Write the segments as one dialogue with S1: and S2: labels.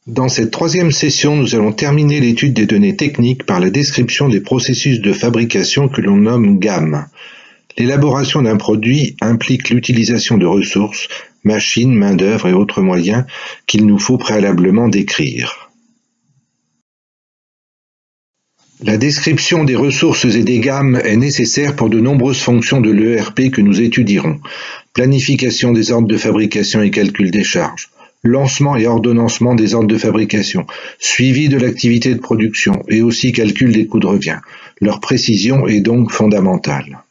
S1: Dans cette troisième session, nous allons terminer l'étude des données techniques par la description des processus de fabrication que l'on nomme gamme. L'élaboration d'un produit implique l'utilisation de ressources, machines, main-d'œuvre et autres moyens qu'il nous faut préalablement décrire. La description des ressources et des gammes est nécessaire pour de nombreuses fonctions de l'ERP que nous étudierons. Planification des ordres de fabrication et calcul des charges, lancement et ordonnancement des ordres de fabrication, suivi de l'activité de production et aussi calcul des coûts de revient. Leur précision est donc fondamentale.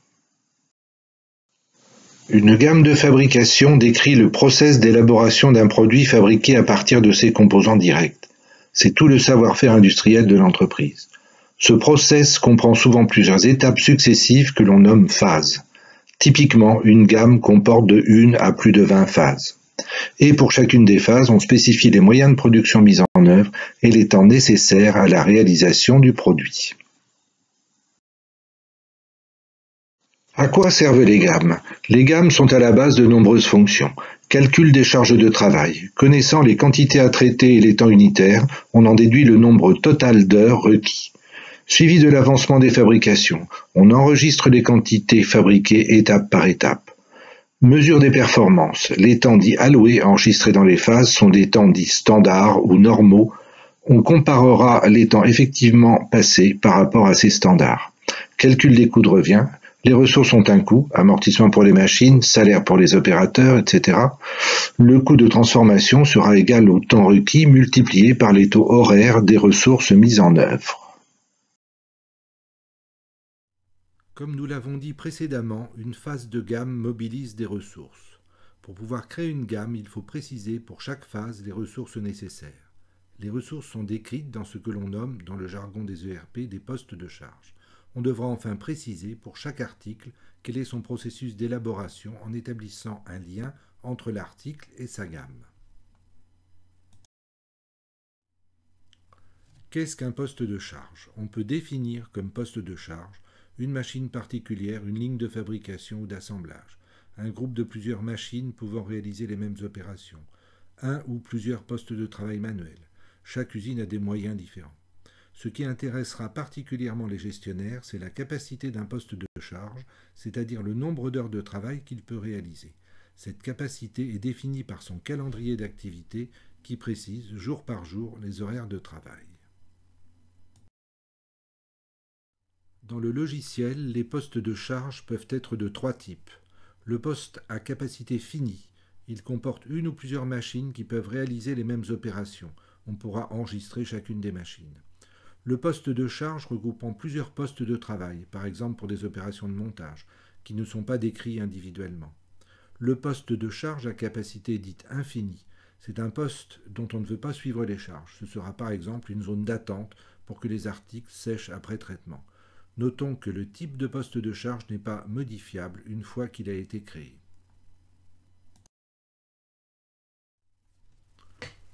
S1: Une gamme de fabrication décrit le process d'élaboration d'un produit fabriqué à partir de ses composants directs. C'est tout le savoir-faire industriel de l'entreprise. Ce process comprend souvent plusieurs étapes successives que l'on nomme phases. Typiquement, une gamme comporte de 1 à plus de 20 phases. Et pour chacune des phases, on spécifie les moyens de production mis en œuvre et les temps nécessaires à la réalisation du produit. À quoi servent les gammes? Les gammes sont à la base de nombreuses fonctions. Calcul des charges de travail. Connaissant les quantités à traiter et les temps unitaires, on en déduit le nombre total d'heures requis. Suivi de l'avancement des fabrications, on enregistre les quantités fabriquées étape par étape. Mesure des performances. Les temps dits alloués enregistrés dans les phases sont des temps dits standards ou normaux. On comparera les temps effectivement passés par rapport à ces standards. Calcul des coûts de revient. Les ressources ont un coût, amortissement pour les machines, salaire pour les opérateurs, etc. Le coût de transformation sera égal au temps requis multiplié par les taux horaires des ressources mises en œuvre.
S2: Comme nous l'avons dit précédemment, une phase de gamme mobilise des ressources. Pour pouvoir créer une gamme, il faut préciser pour chaque phase les ressources nécessaires. Les ressources sont décrites dans ce que l'on nomme, dans le jargon des ERP, des postes de charge. On devra enfin préciser pour chaque article quel est son processus d'élaboration en établissant un lien entre l'article et sa gamme. Qu'est-ce qu'un poste de charge? On peut définir comme poste de charge une machine particulière, une ligne de fabrication ou d'assemblage, un groupe de plusieurs machines pouvant réaliser les mêmes opérations, un ou plusieurs postes de travail manuels. Chaque usine a des moyens différents. Ce qui intéressera particulièrement les gestionnaires, c'est la capacité d'un poste de charge, c'est-à-dire le nombre d'heures de travail qu'il peut réaliser. Cette capacité est définie par son calendrier d'activité qui précise jour par jour les horaires de travail. Dans le logiciel, les postes de charge peuvent être de 3 types. Le poste à capacité finie. Il comporte une ou plusieurs machines qui peuvent réaliser les mêmes opérations. On pourra enregistrer chacune des machines. Le poste de charge regroupant plusieurs postes de travail, par exemple pour des opérations de montage, qui ne sont pas décrits individuellement. Le poste de charge à capacité dite infinie. C'est un poste dont on ne veut pas suivre les charges. Ce sera par exemple une zone d'attente pour que les articles sèchent après traitement. Notons que le type de poste de charge n'est pas modifiable une fois qu'il a été créé.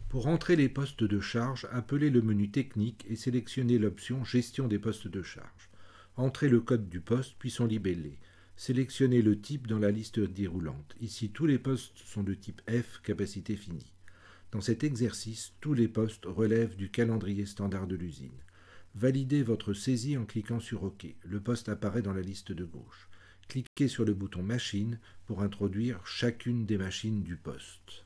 S2: Pour entrer les postes de charge, appelez le menu technique et sélectionnez l'option Gestion des postes de charge. Entrez le code du poste puis son libellé. Sélectionnez le type dans la liste déroulante. Ici, tous les postes sont de type F, capacité finie. Dans cet exercice, tous les postes relèvent du calendrier standard de l'usine. Validez votre saisie en cliquant sur OK. Le poste apparaît dans la liste de gauche. Cliquez sur le bouton Machine pour introduire chacune des machines du poste.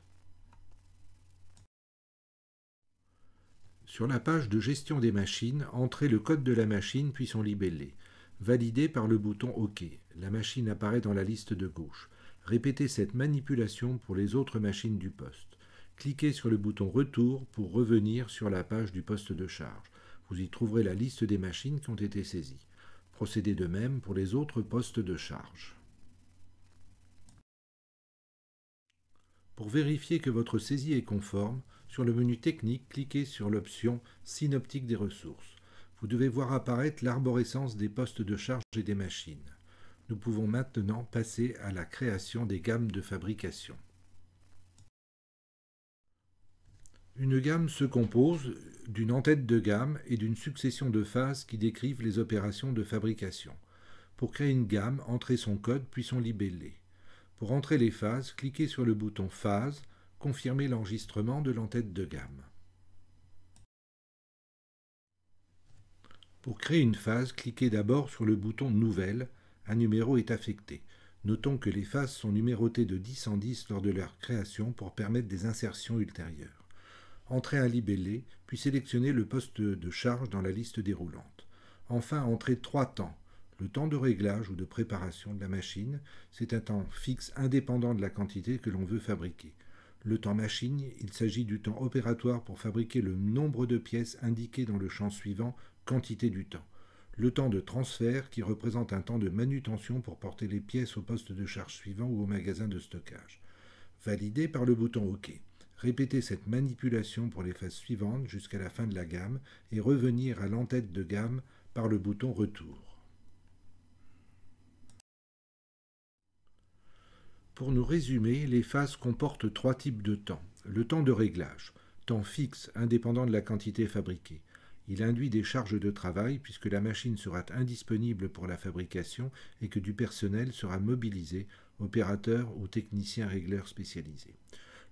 S2: Sur la page de gestion des machines, entrez le code de la machine puis son libellé. Validez par le bouton OK. La machine apparaît dans la liste de gauche. Répétez cette manipulation pour les autres machines du poste. Cliquez sur le bouton Retour pour revenir sur la page du poste de charge. Vous y trouverez la liste des machines qui ont été saisies. Procédez de même pour les autres postes de charge. Pour vérifier que votre saisie est conforme, sur le menu technique, cliquez sur l'option Synoptique des ressources. Vous devez voir apparaître l'arborescence des postes de charge et des machines. Nous pouvons maintenant passer à la création des gammes de fabrication. Une gamme se compose d'une en-tête de gamme et d'une succession de phases qui décrivent les opérations de fabrication. Pour créer une gamme, entrez son code puis son libellé. Pour entrer les phases, cliquez sur le bouton Phase, confirmez l'enregistrement de l'en-tête de gamme. Pour créer une phase, cliquez d'abord sur le bouton Nouvelle. Un numéro est affecté. Notons que les phases sont numérotées de 10 en 10 lors de leur création pour permettre des insertions ultérieures. Entrez un libellé, puis sélectionnez le poste de charge dans la liste déroulante. Enfin, entrez 3 temps. Le temps de réglage ou de préparation de la machine, c'est un temps fixe indépendant de la quantité que l'on veut fabriquer. Le temps machine, il s'agit du temps opératoire pour fabriquer le nombre de pièces indiqué dans le champ suivant, quantité du temps. Le temps de transfert qui représente un temps de manutention pour porter les pièces au poste de charge suivant ou au magasin de stockage. Validé par le bouton OK. Répétez cette manipulation pour les phases suivantes jusqu'à la fin de la gamme et revenir à l'entête de gamme par le bouton Retour. Pour nous résumer, les phases comportent 3 types de temps. Le temps de réglage, temps fixe indépendant de la quantité fabriquée. Il induit des charges de travail puisque la machine sera indisponible pour la fabrication et que du personnel sera mobilisé, opérateurs ou techniciens régleurs spécialisés.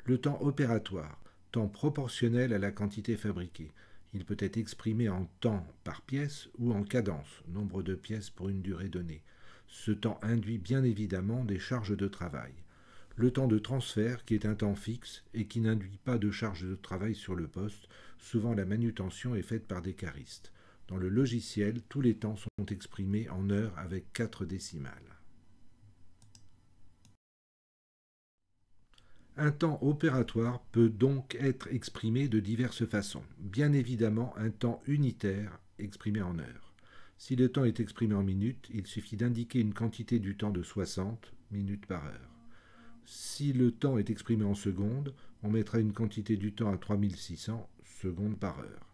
S2: Le temps opératoire, temps proportionnel à la quantité fabriquée. Il peut être exprimé en temps par pièce ou en cadence, nombre de pièces pour une durée donnée. Ce temps induit bien évidemment des charges de travail. Le temps de transfert qui est un temps fixe et qui n'induit pas de charge de travail sur le poste, souvent la manutention est faite par des caristes. Dans le logiciel, tous les temps sont exprimés en heures avec 4 décimales. Un temps opératoire peut donc être exprimé de diverses façons. Bien évidemment, un temps unitaire exprimé en heures. Si le temps est exprimé en minutes, il suffit d'indiquer une quantité du temps de 60 minutes par heure. Si le temps est exprimé en secondes, on mettra une quantité du temps à 3600 secondes par heure.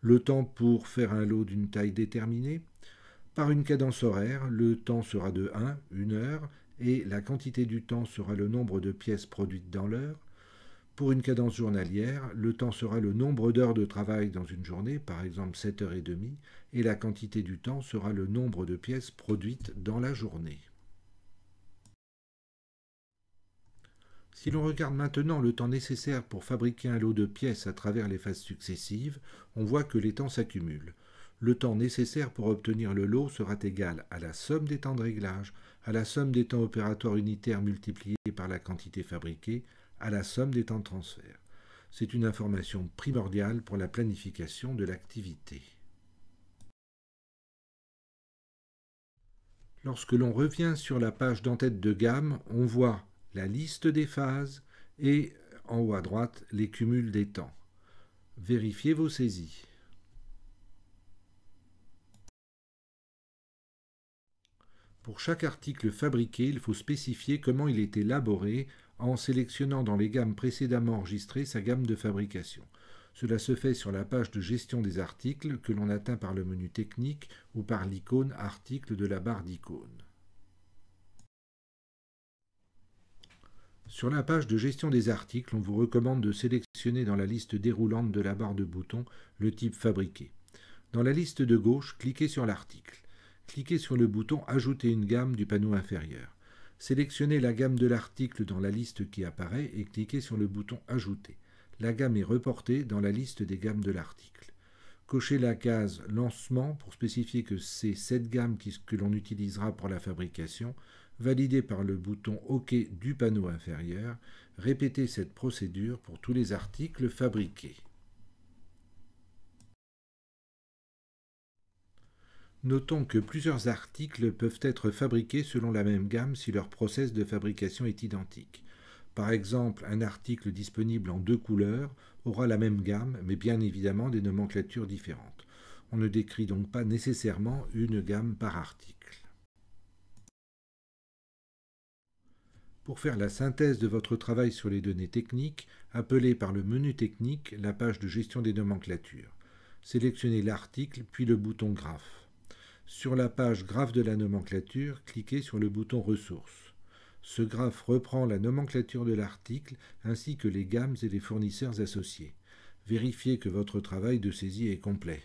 S2: Le temps pour faire un lot d'une taille déterminée. Par une cadence horaire, le temps sera de 1, 1 heure, et la quantité du temps sera le nombre de pièces produites dans l'heure. Pour une cadence journalière, le temps sera le nombre d'heures de travail dans une journée, par exemple 7h30, et la quantité du temps sera le nombre de pièces produites dans la journée. Si l'on regarde maintenant le temps nécessaire pour fabriquer un lot de pièces à travers les phases successives, on voit que les temps s'accumulent. Le temps nécessaire pour obtenir le lot sera égal à la somme des temps de réglage, à la somme des temps opératoires unitaires multipliés par la quantité fabriquée, à la somme des temps de transfert. C'est une information primordiale pour la planification de l'activité. Lorsque l'on revient sur la page d'entête de gamme, on voit la liste des phases et, en haut à droite, les cumuls des temps. Vérifiez vos saisies. Pour chaque article fabriqué, il faut spécifier comment il est élaboré en sélectionnant dans les gammes précédemment enregistrées sa gamme de fabrication. Cela se fait sur la page de gestion des articles que l'on atteint par le menu technique ou par l'icône article de la barre d'icônes. Sur la page de gestion des articles, on vous recommande de sélectionner dans la liste déroulante de la barre de boutons le type fabriqué. Dans la liste de gauche, cliquez sur l'article. Cliquez sur le bouton « Ajouter une gamme » du panneau inférieur. Sélectionnez la gamme de l'article dans la liste qui apparaît et cliquez sur le bouton « Ajouter ». La gamme est reportée dans la liste des gammes de l'article. Cochez la case « Lancement » pour spécifier que c'est cette gamme que l'on utilisera pour la fabrication. Validé par le bouton « OK » du panneau inférieur. Répétez cette procédure pour tous les articles fabriqués. Notons que plusieurs articles peuvent être fabriqués selon la même gamme si leur process de fabrication est identique. Par exemple, un article disponible en 2 couleurs aura la même gamme, mais bien évidemment des nomenclatures différentes. On ne décrit donc pas nécessairement une gamme par article. Pour faire la synthèse de votre travail sur les données techniques, appelez par le menu technique la page de gestion des nomenclatures. Sélectionnez l'article puis le bouton graphe. Sur la page graphe de la nomenclature, cliquez sur le bouton ressources. Ce graphe reprend la nomenclature de l'article ainsi que les gammes et les fournisseurs associés. Vérifiez que votre travail de saisie est complet.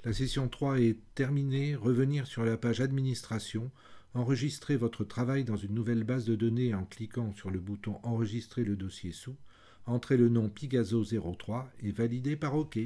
S2: La session 3 est terminée. Revenir sur la page Administration. Enregistrez votre travail dans une nouvelle base de données en cliquant sur le bouton Enregistrer le dossier sous. Entrez le nom Pigaso 03 et validez par OK.